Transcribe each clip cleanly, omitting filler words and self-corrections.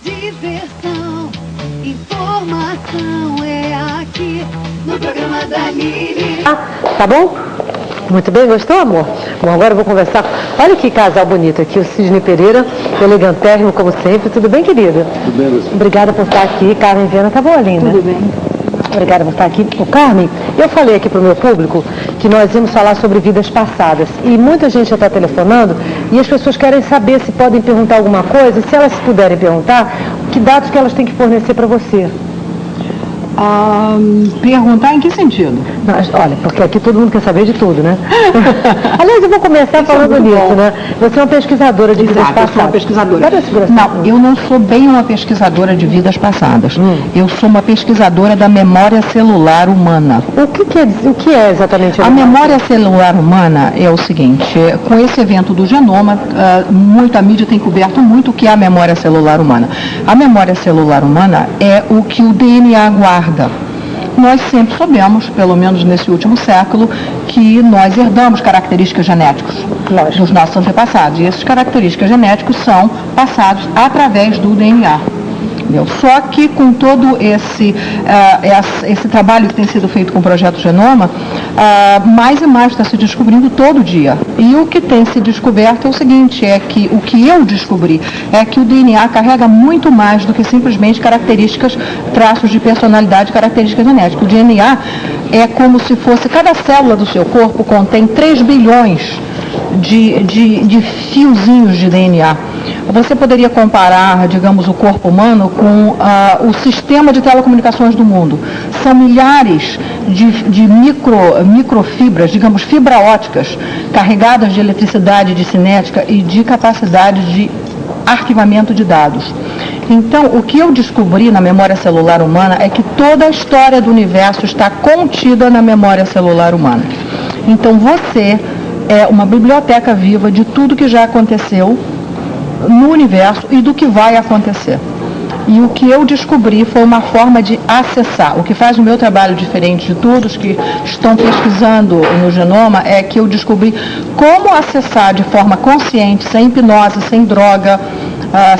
Diversão, informação é aqui no programa da Nini. Tá bom? Muito bem, gostou, amor? Bom, agora eu vou conversar. Olha que casal bonito aqui, o Sidney Pereira, elegantérrimo como sempre. Tudo bem, querida? Tudo bem, você? Obrigada por estar aqui. Carmen Viana, tá boa, linda? Tudo bem. Obrigada por estar aqui. O Carmen, eu falei aqui para o meu público que nós íamos falar sobre vidas passadas. E muita gente já está telefonando e as pessoas querem saber se podem perguntar alguma coisa. Se elas puderem perguntar, que dados que elas têm que fornecer para você? Perguntar em que sentido? Olha, porque aqui todo mundo quer saber de tudo, né? Aliás, eu vou começar falando nisso, né? Você é uma pesquisadora de vidas passadas. Eu sou uma pesquisadora. Não, eu não sou bem uma pesquisadora de vidas passadas. Eu sou uma pesquisadora da memória celular humana. O que é exatamente a memória celular humana? É o seguinte, com esse evento do genoma, a mídia tem coberto muito o que é a memória celular humana. A memória celular humana é o que o DNA guarda. Nós sempre soubemos, pelo menos nesse último século, que nós herdamos características genéticas dos nossos antepassados. E essas características genéticas são passadas através do DNA. Só que com todo esse trabalho que tem sido feito com o Projeto Genoma, mais e mais está se descobrindo todo dia. E o que tem se descoberto é o seguinte, é que o que eu descobri é que o DNA carrega muito mais do que simplesmente características, traços de personalidade, características genéticas. O DNA é como se fosse, cada célula do seu corpo contém 3 bilhões de fiozinhos de DNA. Você poderia comparar, digamos, o corpo humano com o sistema de telecomunicações do mundo. São milhares de microfibras, digamos, fibra óticas, carregadas de eletricidade, de cinética e de capacidade de arquivamento de dados. Então, o que eu descobri na memória celular humana é que toda a história do universo está contida na memória celular humana. Então, você é uma biblioteca viva de tudo que já aconteceu no universo e do que vai acontecer. E o que eu descobri foi uma forma de acessar. O que faz o meu trabalho diferente de todos que estão pesquisando no genoma é que eu descobri como acessar de forma consciente, sem hipnose, sem droga,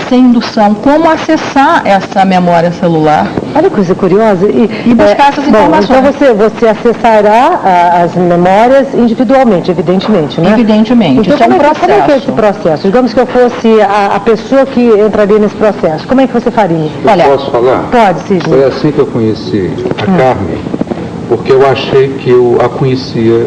sem indução, como acessar essa memória celular. Olha que coisa curiosa. E buscar essas informações. Então você acessará as memórias individualmente, evidentemente, né? Evidentemente. Então, isso é um processo. Como é que é esse processo? Digamos que eu fosse a pessoa que entraria nesse processo. Como é que você faria? Eu posso falar? Pode, Sidney. Foi assim que eu conheci a Carmen, porque eu achei que eu a conhecia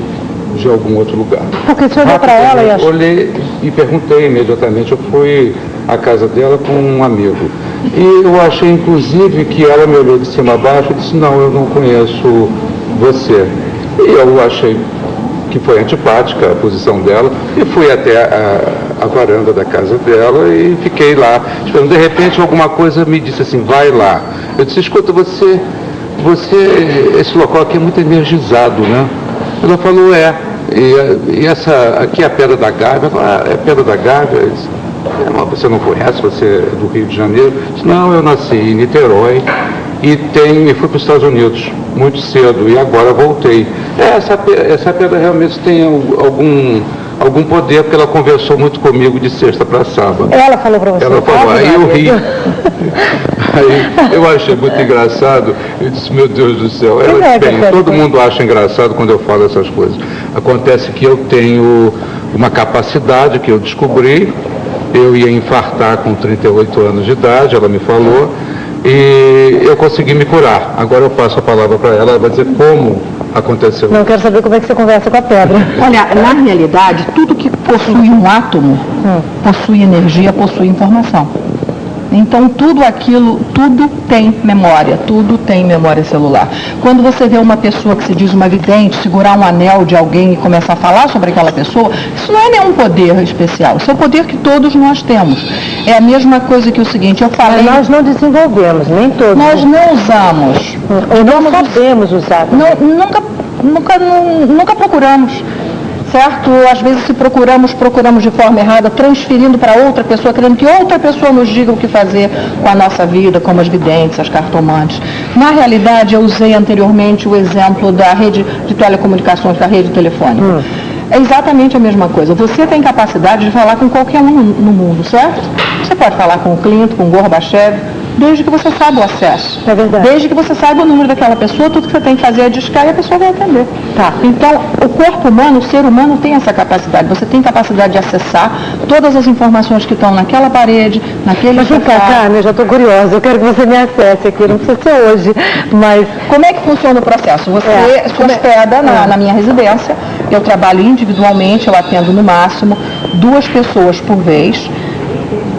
de algum outro lugar. Porque você olhou para ela e achou... Olhei e perguntei imediatamente. Eu fui à casa dela com um amigo. E eu achei, inclusive, que ela me olhou de cima a baixo e disse, não, eu não conheço você. E eu achei que foi antipática a posição dela e fui até a varanda da casa dela e fiquei lá esperando. De repente, alguma coisa me disse assim, vai lá. Eu disse, escuta, esse local aqui é muito energizado, né? Ela falou, e essa aqui é a Pedra da Gávea. Eu falei, é Pedra da Gávea? Eu disse, você não conhece, você é do Rio de Janeiro? Eu disse, não, eu nasci em Niterói e fui para os Estados Unidos muito cedo e agora voltei. Essa pedra realmente tem algum poder, porque ela conversou muito comigo de sexta para sábado. Ela falou para você? Ela falou, aí eu ri. Aí eu achei muito engraçado. Eu disse, meu Deus do céu, todo mundo acha engraçado quando eu falo essas coisas. Acontece que eu tenho uma capacidade que eu descobri. Eu ia infartar com 38 anos de idade, ela me falou, e eu consegui me curar. Agora eu passo a palavra para ela vai dizer como aconteceu. Não, eu quero saber como é que você conversa com a pedra. Olha, na realidade, tudo que possui um átomo, possui energia, possui informação. Então, tudo tem memória celular. Quando você vê uma pessoa que se diz uma vidente, segurar um anel de alguém e começar a falar sobre aquela pessoa, isso não é nenhum poder especial, isso é o poder que todos nós temos. É a mesma coisa que o seguinte, eu falei... Mas nós não desenvolvemos, nem todos. Nós não usamos. Ou não sabemos usar. Nunca procuramos. Certo? Às vezes se procuramos de forma errada, transferindo para outra pessoa, querendo que outra pessoa nos diga o que fazer com a nossa vida, como as videntes, as cartomantes. Na realidade, eu usei anteriormente o exemplo da rede de telecomunicações, da rede telefônica. É exatamente a mesma coisa. Você tem capacidade de falar com qualquer um no mundo, certo? Você pode falar com o Clinton, com o Gorbachev, desde que você saiba o acesso. É verdade. Desde que você saiba o número daquela pessoa, tudo que você tem que fazer é discar e a pessoa vai atender. Tá. Então, o corpo humano, o ser humano tem essa capacidade. Você tem capacidade de acessar todas as informações que estão naquela parede, naquele Mas vem cá, sofá. Carmen, eu já estou curiosa, eu quero que você me acesse aqui, não precisa ser hoje, mas... Como é que funciona o processo? Você se hospeda na minha residência, eu trabalho individualmente, eu atendo no máximo 2 pessoas por vez.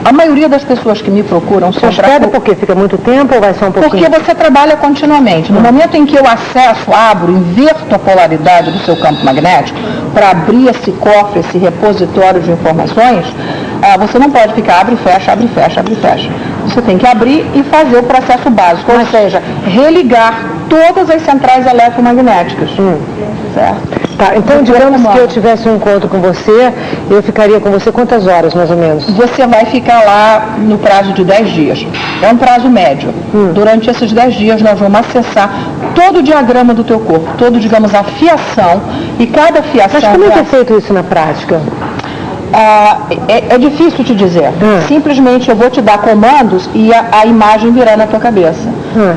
A maioria das pessoas que me procuram são Hospeda porque fica muito tempo ou vai só um pouquinho? porque você trabalha continuamente. No momento em que eu acesso, abro, inverto a polaridade do seu campo magnético para abrir esse cofre, esse repositório de informações, você não pode ficar abre e fecha, abre e fecha, abre e fecha. Você tem que abrir e fazer o processo básico, ou seja, religar todas as centrais eletromagnéticas. Certo? Tá, então digamos que eu tivesse um encontro com você, eu ficaria com você quantas horas, mais ou menos? Você vai ficar lá no prazo de 10 dias. É um prazo médio. Durante esses 10 dias nós vamos acessar todo o diagrama do teu corpo, todo, digamos, a fiação, e cada fiação... Mas como é que é feito isso na prática? É difícil te dizer. Simplesmente eu vou te dar comandos e a imagem virá na tua cabeça.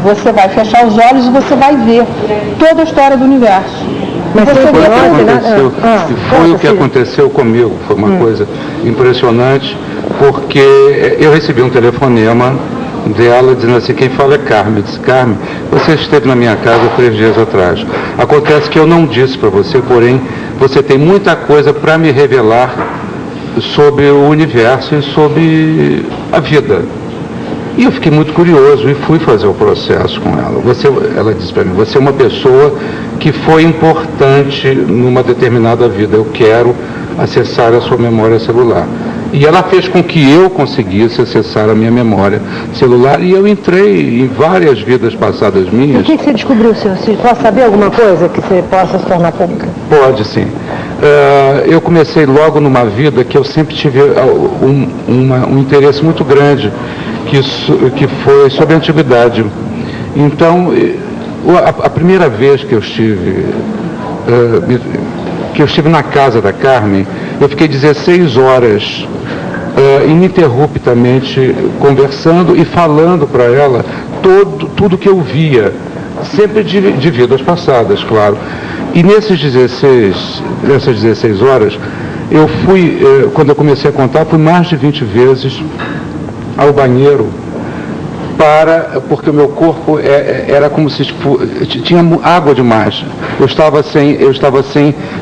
Você vai fechar os olhos e você vai ver toda a história do universo. Mas Você tem vê Aconteceu, Ah, e foi o que aconteceu comigo, foi uma coisa impressionante, porque eu recebi um telefonema dela dizendo assim, quem fala é Carmen. Disse, Carmen, você esteve na minha casa 3 dias atrás. Acontece que eu não disse para você, porém, você tem muita coisa para me revelar sobre o universo e sobre a vida. E eu fiquei muito curioso e fui fazer o processo com ela. Ela disse para mim, você é uma pessoa que foi importante numa determinada vida. Eu quero acessar a sua memória celular. E ela fez com que eu conseguisse acessar a minha memória celular e eu entrei em várias vidas passadas minhas. O que você descobriu, senhor? Você pode saber alguma coisa que você possa se tornar pública? Pode, sim. Eu comecei logo numa vida que eu sempre tive um interesse muito grande, que foi sobre a antiguidade. Então, a primeira vez que eu estive na casa da Carmen, eu fiquei 16 horas ininterruptamente conversando e falando para ela tudo que eu via, sempre de vidas passadas, claro. E nessas 16 horas, eu fui, quando eu comecei a contar, fui mais de 20 vezes ao banheiro, porque o meu corpo era como se tinha água demais. Eu estava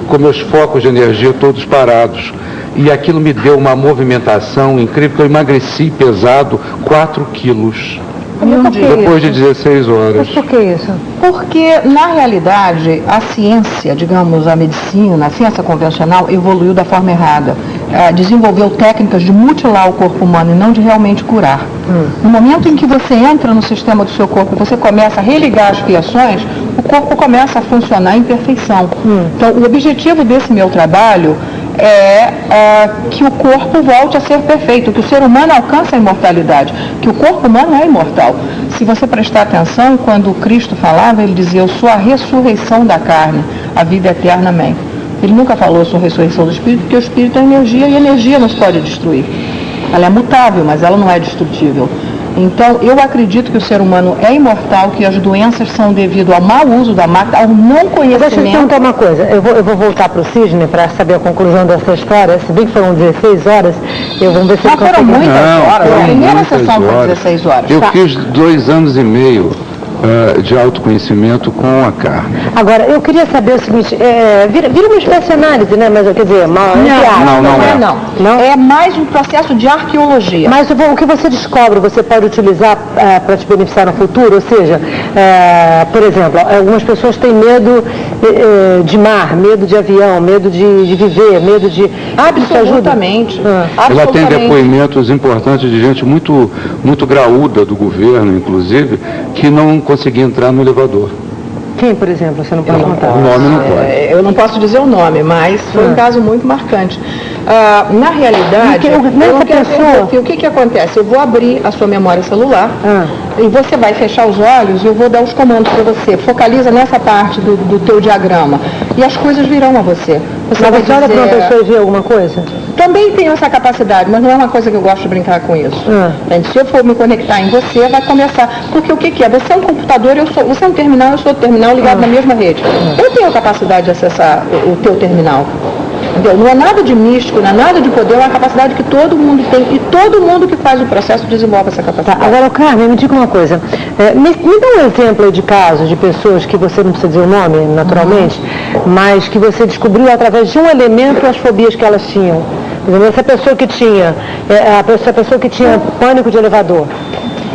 com meus focos de energia todos parados. E aquilo me deu uma movimentação incrível, que eu emagreci pesado 4 quilos. Depois de 16 horas. Mas por que isso? Porque, na realidade, a ciência, digamos, a medicina, a ciência convencional, evoluiu da forma errada. Desenvolveu técnicas de mutilar o corpo humano e não de realmente curar. No momento em que você entra no sistema do seu corpo e você começa a religar as fiações, o corpo começa a funcionar em perfeição. Então, o objetivo desse meu trabalho é que o corpo volte a ser perfeito, que o ser humano alcance a imortalidade, que o corpo humano é imortal. Se você prestar atenção, quando Cristo falava, ele dizia, eu sou a ressurreição da carne, a vida eterna, amém. Ele nunca falou, eu sou a ressurreição do espírito, porque o espírito é energia e a energia não se pode destruir. Ela é mutável, mas ela não é destrutível. Então, eu acredito que o ser humano é imortal, que as doenças são devido ao mau uso da máquina, ao não conhecimento. Deixa eu te perguntar uma coisa, eu vou voltar para o Sidney para saber a conclusão dessa história, se bem que foram 16 horas, vamos ver se Mas foram muitas horas, a primeira sessão foi 16 horas. Eu fiz 2 anos e meio de autoconhecimento com a Carmen. Agora, eu queria saber o seguinte, vira uma espécie de análise, né? Mas quer dizer, não. É mais um processo de arqueologia. Mas o que você descobre, você pode utilizar para te beneficiar no futuro? Ou seja, por exemplo, algumas pessoas têm medo de mar, medo de avião, medo de viver, medo de... Absolutamente. Ela tem depoimentos importantes de gente muito, muito graúda do governo, inclusive, que não conseguia entrar no elevador. Quem, por exemplo, você não pode contar? O nome não pode. Eu não posso dizer o nome, mas foi um caso muito marcante. Na realidade, o que acontece? Eu vou abrir a sua memória celular e você vai fechar os olhos e eu vou dar os comandos para você. Focaliza nessa parte do teu diagrama e as coisas virão a você. Mas você olha para uma pessoa e vê alguma coisa? Também tenho essa capacidade, mas não é uma coisa que eu gosto de brincar com isso. Entende? Se eu for me conectar em você, vai começar. Porque o que é? Você é um computador, você é um terminal, eu sou outro terminal ligado na mesma rede. Eu tenho a capacidade de acessar o teu terminal. Entendeu? Não é nada de místico, não é nada de poder, é uma capacidade que todo mundo tem e todo mundo que faz o processo desenvolve essa capacidade. Agora, Carmen, me diga uma coisa. Me dá um exemplo aí de casos de pessoas que você não precisa dizer o nome, naturalmente, mas que você descobriu através de um elemento as fobias que elas tinham. Por exemplo, essa pessoa que tinha, a pessoa que tinha pânico de elevador.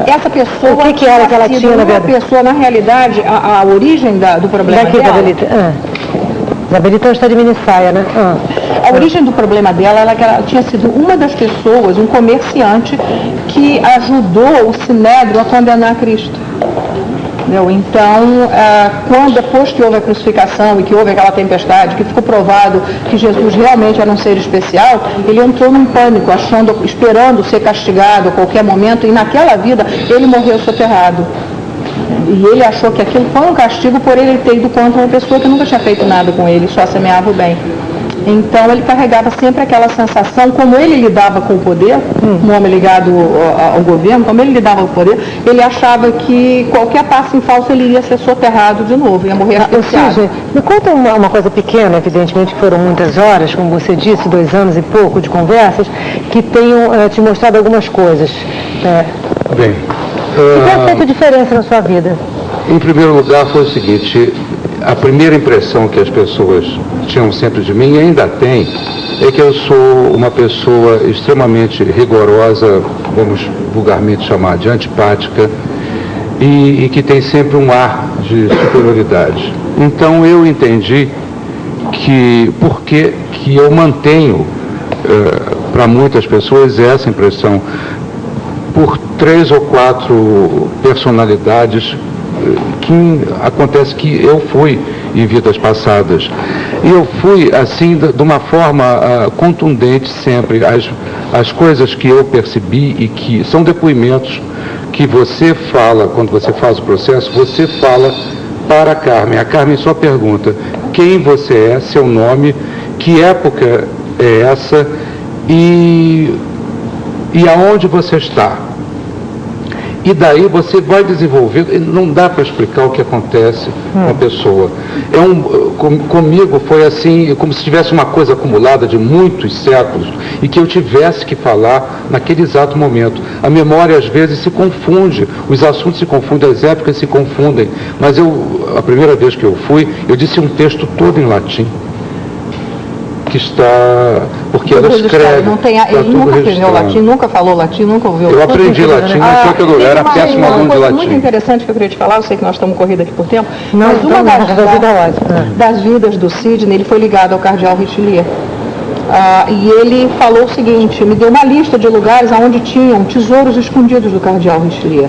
Essa pessoa, o que era que ela tinha, na verdade? Pessoa, na realidade, a origem do problema dela... Isabelita está de minissaia, né? A origem do problema dela era que ela tinha sido uma das pessoas, um comerciante, que ajudou o Sinédrio a condenar Cristo. Entendeu? Então, depois que houve a crucificação e que houve aquela tempestade, que ficou provado que Jesus realmente era um ser especial, ele entrou num pânico, esperando ser castigado a qualquer momento, e naquela vida ele morreu soterrado. E ele achou que aquilo foi um castigo por ele ter ido contra uma pessoa que nunca tinha feito nada com ele, só semeava o bem. Então ele carregava sempre aquela sensação, como ele lidava com o poder, um homem ligado ao governo, como ele lidava com o poder, ele achava que qualquer passo em falso ele ia ser soterrado de novo, ia morrer asfixiado. Me conta uma coisa pequena, evidentemente que foram muitas horas, como você disse, 2 anos e pouco de conversas, que tenham te mostrado algumas coisas. Bem... O que tem feito diferença na sua vida? Em primeiro lugar, foi o seguinte: a primeira impressão que as pessoas tinham sempre de mim, e ainda tem, é que eu sou uma pessoa extremamente rigorosa, vamos vulgarmente chamar de antipática, e que tem sempre um ar de superioridade. Então eu entendi que eu mantenho para muitas pessoas essa impressão por 3 ou 4 personalidades que acontece que eu fui em vidas passadas. E eu fui, assim, de uma forma contundente sempre. As coisas que eu percebi e que são depoimentos que você fala, quando você faz o processo, você fala para a Carmen. A Carmen só pergunta quem você é, seu nome, que época é essa e aonde você está. E daí você vai desenvolver, não dá para explicar o que acontece com a pessoa. Comigo foi assim, como se tivesse uma coisa acumulada de muitos séculos e que eu tivesse que falar naquele exato momento. A memória às vezes se confunde, os assuntos se confundem, as épocas se confundem. Mas a primeira vez que eu fui, eu disse um texto todo em latim. Que está... Porque ela escreve... Ele nunca aprendeu latim, nunca falou latim, nunca ouviu. Eu aprendi latim, só que eu era péssimo aluno de latim. Muito interessante que eu queria te falar, eu sei que nós estamos corrida aqui por tempo, mas uma das vidas do Sidney, ele foi ligado ao cardeal Richelieu. E ele falou o seguinte: me deu uma lista de lugares onde tinham tesouros escondidos do cardeal Richelieu.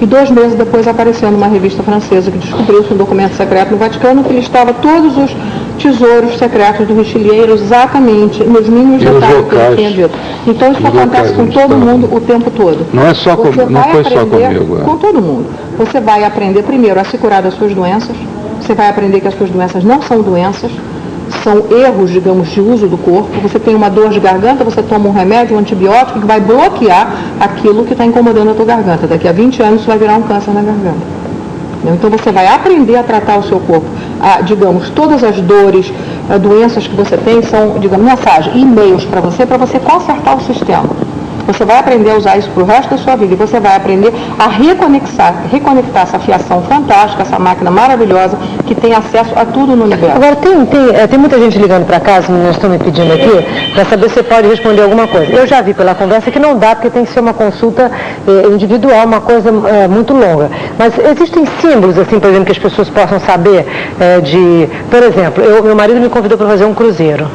E 2 meses depois apareceu numa revista francesa que descobriu-se um documento secreto no Vaticano que listava todos os tesouros secretos do Richelieu exatamente nos mínimos detalhes que ele tinha dito. Então isso acontece com todo mundo o tempo todo. Não é só não foi só comigo. Com todo mundo. Você vai aprender primeiro a se curar das suas doenças, você vai aprender que as suas doenças não são doenças, são erros, digamos, de uso do corpo. Você tem uma dor de garganta, você toma um remédio, um antibiótico que vai bloquear aquilo que está incomodando a tua garganta. Daqui a 20 anos isso vai virar um câncer na garganta. Então você vai aprender a tratar o seu corpo. Digamos, todas as dores, doenças que você tem são, digamos, mensagem, e-mails para você consertar o sistema. Você vai aprender a usar isso para o resto da sua vida e você vai aprender a reconectar essa fiação fantástica, essa máquina maravilhosa que tem acesso a tudo no universo. Agora, tem muita gente ligando para casa, nós estão me pedindo aqui, para saber se você pode responder alguma coisa. Eu já vi pela conversa que não dá, porque tem que ser uma consulta individual, uma coisa muito longa. Mas existem símbolos, assim, por exemplo, que as pessoas possam saber por exemplo, meu marido me convidou para fazer um cruzeiro.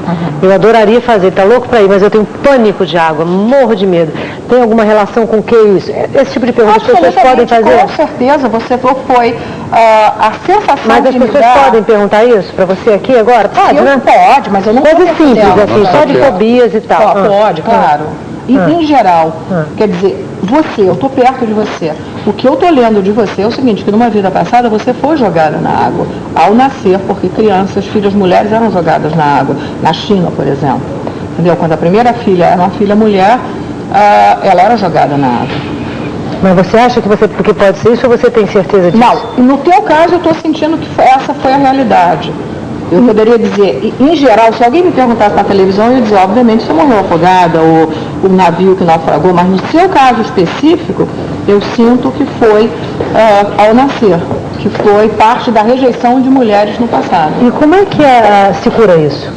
Eu adoraria fazer, está louco para ir, mas eu tenho pânico de água, morro de medo. Tem alguma relação com o que isso? Esse tipo de pergunta as pessoas podem fazer? Com certeza, você foi a sensação. Mas as pessoas podem perguntar isso para você aqui agora? Pode, né? Pode, mas eu não coisas simples, assim, só de fobias e tal. Pode, claro. E, em geral, quer dizer, eu estou perto de você. O que eu estou lendo de você é o seguinte, que numa vida passada você foi jogada na água ao nascer, porque crianças, filhas mulheres eram jogadas na água. Na China, por exemplo. Entendeu? Quando a primeira filha era uma filha mulher, ela era jogada na água. Mas você acha que pode ser isso ou você tem certeza disso? Não, no teu caso eu estou sentindo que essa foi a realidade. Eu poderia dizer, em geral, se alguém me perguntasse na televisão, eu ia dizer, obviamente, você morreu afogada, ou o navio que naufragou, mas no seu caso específico, eu sinto que foi ao nascer, que foi parte da rejeição de mulheres no passado. E como é que se cura isso?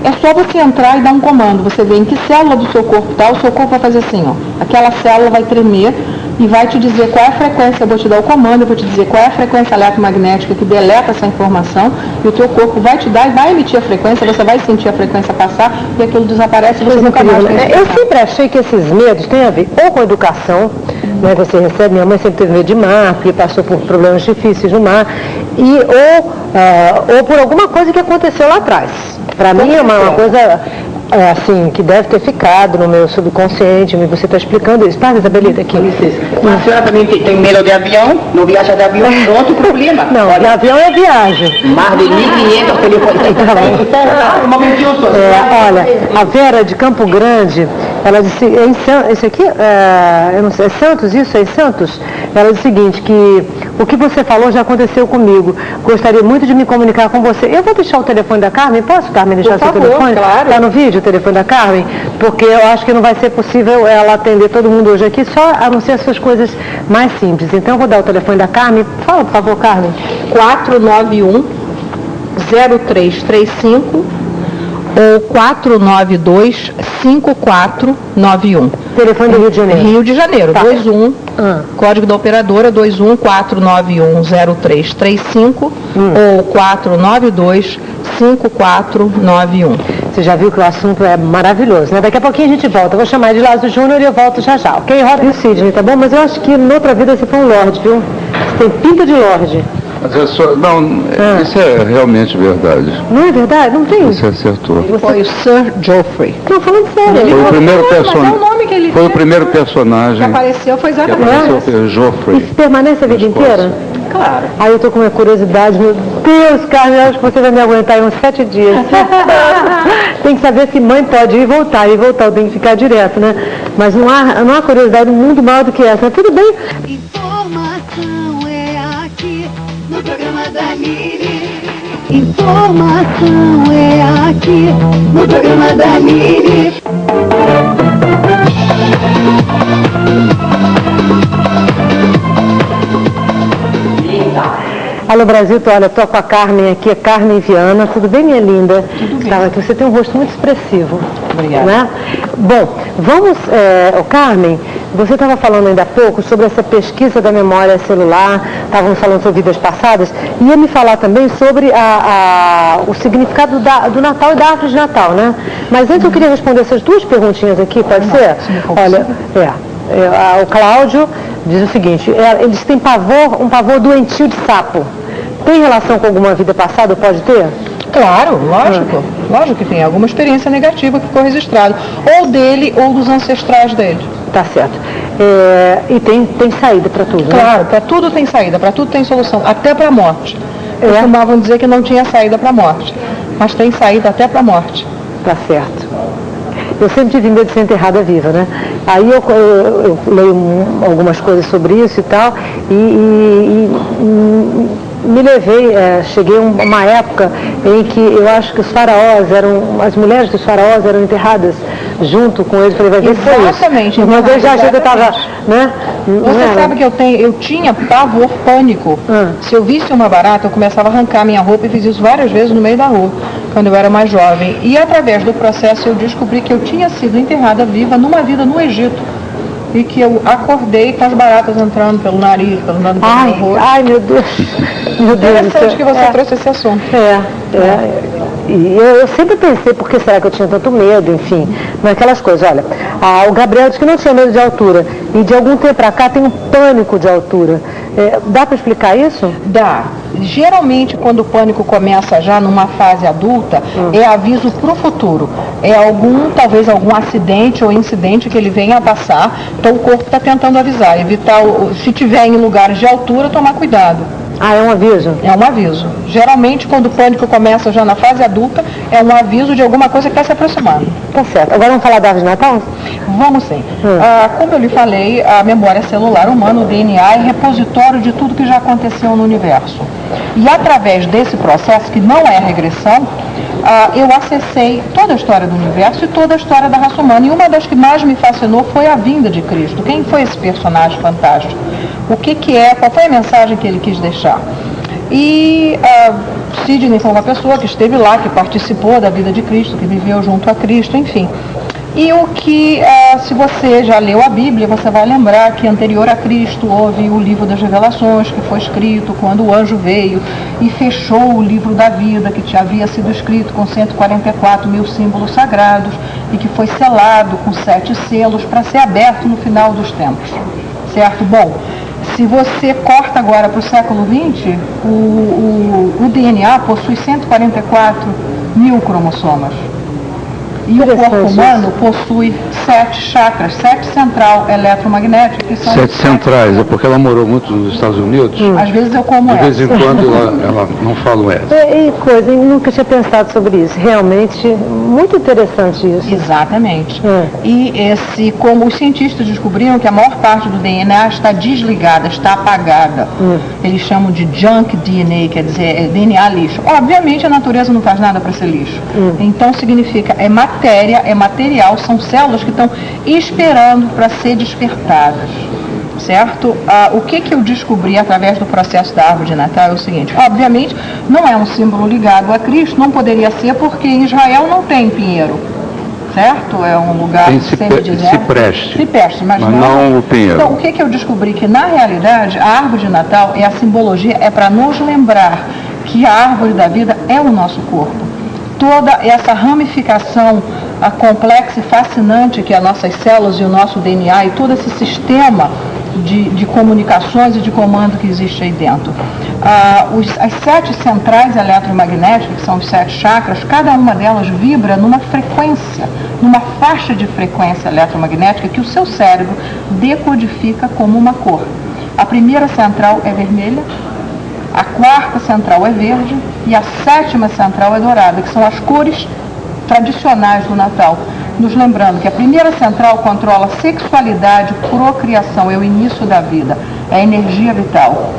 É só você entrar e dar um comando. Você vê em que célula do seu corpo está, o seu corpo vai fazer assim, ó. Aquela célula vai tremer e vai te dizer qual é a frequência. Eu vou te dar o comando, eu vou te dizer qual é a frequência eletromagnética que deleta essa informação e o teu corpo vai te dar e vai emitir a frequência, você vai sentir a frequência passar e aquilo desaparece e você nunca mais vai. Eu sempre achei que esses medos têm a ver ou com educação, né, que você recebe. Minha mãe sempre teve medo de mar, porque passou por problemas difíceis no mar, ou por alguma coisa que aconteceu lá atrás. Para mim é uma coisa assim, que deve ter ficado no meu subconsciente, você está explicando isso. Tá, Isabelita, aqui. A senhora também tem medo de avião? Não viaja de avião? Outro problema. Não, de avião é viagem. Mais de 1.500 telefones. Uma mentira só. Olha, a Vera de Campo Grande, ela disse, esse aqui, eu não sei, é Santos isso? É em Santos? Ela disse o seguinte, que o que você falou já aconteceu comigo. Gostaria muito de me comunicar com você. Eu vou deixar o telefone da Carmen. Posso, Carmen, deixar seu telefone? Claro. Tá no vídeo o telefone da Carmen? Porque eu acho que não vai ser possível ela atender todo mundo hoje aqui, só a não ser essas coisas mais simples. Então eu vou dar o telefone da Carmen. Fala, por favor, Carmen. 491-0335 ou 492-5491. Telefone do Rio de Janeiro. Rio de Janeiro, Tá. 21, código da operadora 214910335 ou 492-5491. Você já viu que o assunto é maravilhoso, né? Daqui a pouquinho a gente volta. Eu vou chamar de Lázaro Júnior e eu volto já já, ok? Roda e o Sidney, tá bom? Mas eu acho que noutra vida você foi um lorde, viu? Você tem pinta de lorde. Mas isso é realmente verdade. Não é verdade? Não tem? Você acertou. Foi o Sir Geoffrey. Não, falando sério. Foi o primeiro Mas é o personagem. nome que ele Foi o fez, primeiro que personagem apareceu, foi que exatamente apareceu, esse. foi o Geoffrey. Isso permanece a vida inteira? Claro. Aí eu tô com uma curiosidade, meu Deus, Carmen, eu acho que você vai me aguentar aí uns 7 dias. Tem que saber se mãe pode ir e voltar, eu tenho que ficar direto, né? Mas não há curiosidade no mundo maior do que essa. Tudo bem? Informação é aqui no programa da Miri. Informação é aqui no programa da Miri. Alô Brasil, olha, tô com a Carmen aqui, a Carmen Viana. Tudo bem, minha linda? Tudo bem. Tá, aqui, você tem um rosto muito expressivo. Obrigada. Né? Bom, vamos, Carmen, você estava falando ainda há pouco sobre essa pesquisa da memória celular, estávamos falando sobre vidas passadas, e ia me falar também sobre o significado do Natal e da árvore de Natal, né? Mas antes eu queria responder essas duas perguntinhas aqui, pode ser? Olha, o Cláudio diz o seguinte, eles têm um pavor doentio de sapo. Tem relação com alguma vida passada, pode ter? Claro, lógico. Lógico que tem alguma experiência negativa que ficou registrado. Ou dele ou dos ancestrais dele. Tá certo. E tem saída para tudo, né? Claro, para tudo tem saída, para tudo tem solução, até para a morte. Costumavam dizer que não tinha saída para a morte, mas tem saída até para a morte. Tá certo. Eu sempre tive medo de ser enterrada viva, né? Aí eu leio algumas coisas sobre isso e tal, e me levei, cheguei a uma época em que eu acho que as mulheres dos faraós eram enterradas junto com eles. Falei, vai ver se foi isso. Exatamente. Uma vez já achei que eu estava, né? Você sabe que eu tinha pavor, pânico. Se eu visse uma barata, eu começava a arrancar minha roupa e fiz isso várias vezes no meio da rua, quando eu era mais jovem. E através do processo eu descobri que eu tinha sido enterrada viva numa vida no Egito. E que eu acordei com as baratas entrando pelo nariz, pelo rosto. Ai, meu Deus. Meu Deus. Interessante que você trouxe esse assunto. E eu sempre pensei, por que será que eu tinha tanto medo, enfim, naquelas coisas. Olha, o Gabriel disse que não tinha medo de altura, e de algum tempo pra cá tem um pânico de altura. Dá para explicar isso? Dá. Geralmente, quando o pânico começa já numa fase adulta, é aviso para o futuro. É talvez algum acidente ou incidente que ele venha a passar, então o corpo está tentando avisar, evitar, se tiver em lugares de altura, tomar cuidado. Ah, é um aviso? É um aviso. Geralmente, quando o pânico começa já na fase adulta, é um aviso de alguma coisa que está se aproximando. Tá certo. Agora vamos falar da árvore de Natal? Vamos sim. Como eu lhe falei, a memória celular humana, o DNA, é repositório de tudo que já aconteceu no universo. E através desse processo, que não é regressão, eu acessei toda a história do universo e toda a história da raça humana. E uma das que mais me fascinou foi a vinda de Cristo. Quem foi esse personagem fantástico? O que é? Qual foi a mensagem que ele quis deixar? E Sidney foi uma pessoa que esteve lá, que participou da vida de Cristo, que viveu junto a Cristo, enfim. E o que, se você já leu a Bíblia, você vai lembrar que anterior a Cristo houve o livro das revelações, que foi escrito quando o anjo veio e fechou o livro da vida, que havia sido escrito com 144 mil símbolos sagrados e que foi selado com 7 selos para ser aberto no final dos tempos. Certo? Bom, se você corta agora para o século XX, o DNA possui 144 mil cromossomas. E o corpo humano possui 7 chakras, 7 central eletromagnética, que são 7 centrais, é porque ela morou muito nos Estados Unidos. Às vezes eu como De vez em quando ela não fala essa. Eu nunca tinha pensado sobre isso. Realmente, muito interessante isso. Exatamente. E como os cientistas descobriram que a maior parte do DNA está desligada, está apagada. Eles chamam de junk DNA, quer dizer, é DNA lixo. Obviamente a natureza não faz nada para ser lixo. Então significa, é material, são células que estão esperando para ser despertadas. Certo? O que eu descobri através do processo da árvore de Natal é o seguinte: obviamente não é um símbolo ligado a Cristo, não poderia ser, porque em Israel não tem pinheiro, certo? É um lugar cipreste, mas não o pinheiro. Então, o que eu descobri? Que na realidade a árvore de Natal a simbologia é para nos lembrar que a árvore da vida é o nosso corpo. Toda essa ramificação complexa e fascinante que é as nossas células e o nosso DNA e todo esse sistema de comunicações e de comando que existe aí dentro. As 7 centrais eletromagnéticas, que são os 7 chakras, cada uma delas vibra numa frequência, numa faixa de frequência eletromagnética que o seu cérebro decodifica como uma cor. A primeira central é vermelha, a 4ª central é verde e a 7ª central é dourada, que são as cores tradicionais do Natal. Nos lembrando que a primeira central controla a sexualidade, procriação, é o início da vida, é a energia vital.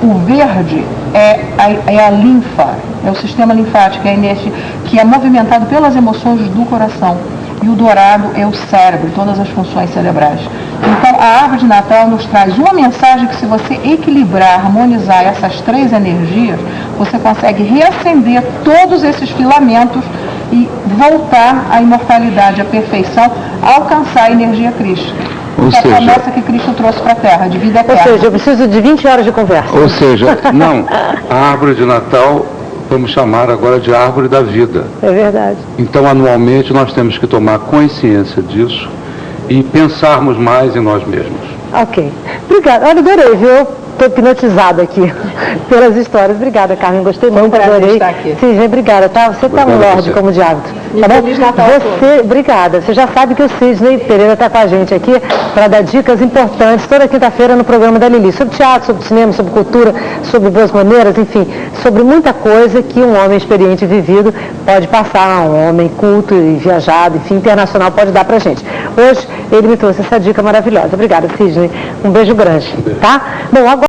O verde é a linfa, é o sistema linfático, que é movimentado pelas emoções do coração. E o dourado é o cérebro, todas as funções cerebrais. Então, a árvore de Natal nos traz uma mensagem que, se você equilibrar, harmonizar essas 3 energias, você consegue reacender todos esses filamentos e voltar à imortalidade, à perfeição, alcançar a energia crística. Que é a promessa que Cristo trouxe para a Terra, de vida eterna. Ou seja, eu preciso de 20 horas de conversa. Ou seja, não, a árvore de Natal vamos chamar agora de árvore da vida. É verdade. Então, anualmente, nós temos que tomar consciência disso e pensarmos mais em nós mesmos. Ok. Obrigada. Olha, adorei, viu? Estou hipnotizada aqui pelas histórias. Obrigada, Carmen. Gostei muito, adorei. Estar aqui. Sim, obrigada, tá? Você está um lorde como de hábito. Tá bom? Feliz Natal obrigada. Você já sabe que o Sidney Pereira está com a gente aqui para dar dicas importantes toda quinta-feira no programa da Lili, sobre teatro, sobre cinema, sobre cultura, sobre boas maneiras, enfim, sobre muita coisa que um homem experiente e vivido pode passar, um homem culto e viajado, enfim, internacional pode dar pra gente. Hoje ele me trouxe essa dica maravilhosa. Obrigada, Sidney. Um beijo grande, tá? Bom, agora